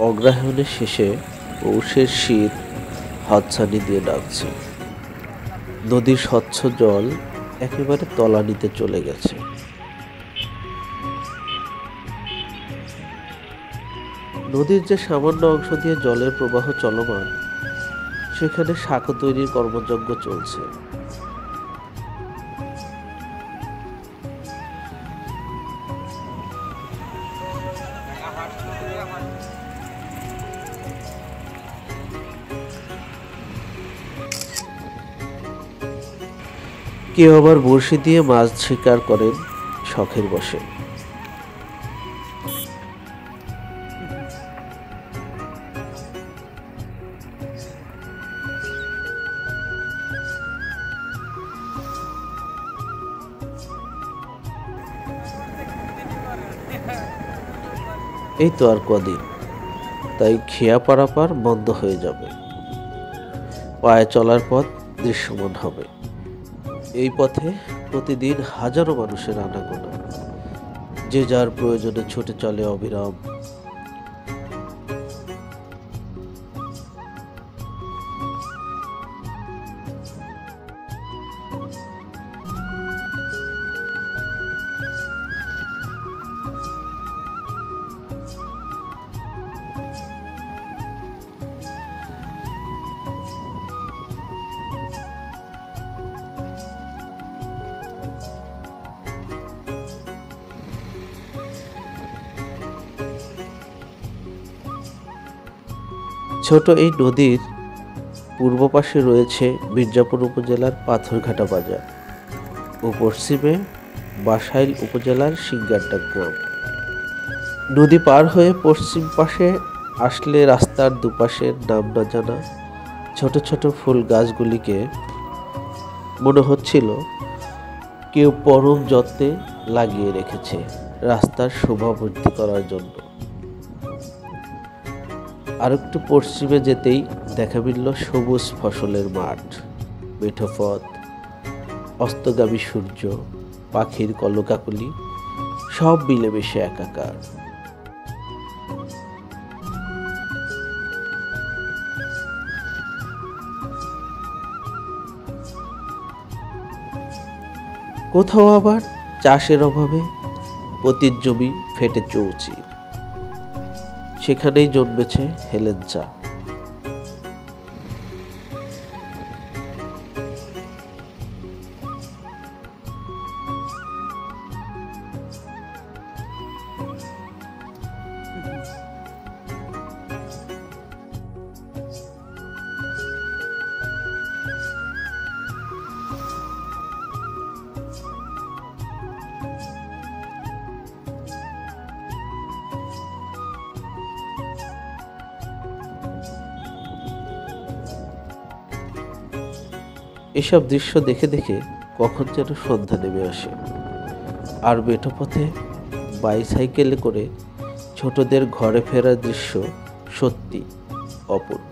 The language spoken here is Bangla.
অগ্রহায়ণের শেষে পৌষের শীত হাতছানি দিয়ে ডাকছে। নদীর স্বচ্ছ জল একেবারে তলানিতে চলে গেছে। নদীর যে সামান্য অংশ দিয়ে জলের প্রবাহ চলমান, সেখানে সাঁকো তৈরির কর্মযজ্ঞ চলছে। কেউ আবার বড়শি দিয়ে মাছ শিকার করেন শখের বশে। এই তো আর কদিন, তাই খেয়া পারাপার বন্ধ হয়ে যাবে। পায়ে চলার পথ দৃশ্যমান হবে। এই পথে প্রতিদিন হাজারো মানুষের আনাগোনা, যে যার প্রয়োজনে ছুটে চলে অবিরাম। ছোট এই নদীর পূর্ব পাশে রয়েছে মির্জাপুর উপজেলার পাথরঘাটা বাজার ও পশ্চিমে বাসাইল উপজেলার সিঙ্গারটা গ্রাম। নদী পার হয়ে পশ্চিম পাশে আসলে রাস্তার দুপাশের নাম না জানা ছোট ছোট ফুল গাছগুলিকে মনে হচ্ছিল কেউ পরম যত্নে লাগিয়ে রেখেছে রাস্তার শোভা বৃদ্ধি করার জন্য। আর একটু পশ্চিমে যেতেই দেখা মিলল সবুজ ফসলের মাঠ, মেঠো পথ, অস্তগামী সূর্য, পাখির কলকাকলি, সব মিলেমিশে একাকার। কোথাও আবার চাষের অভাবে পতির জমি ফেটে চৌচির, সেখানেই জন্মেছে হেলেঞ্চা। এসব দৃশ্য দেখে দেখে কখন যেন সন্ধ্যা নেমে আসে, আর মেঠো পথে বাইসাইকেলে করে ছোটদের ঘরে ফেরার দৃশ্য সত্যি অপূর্ব।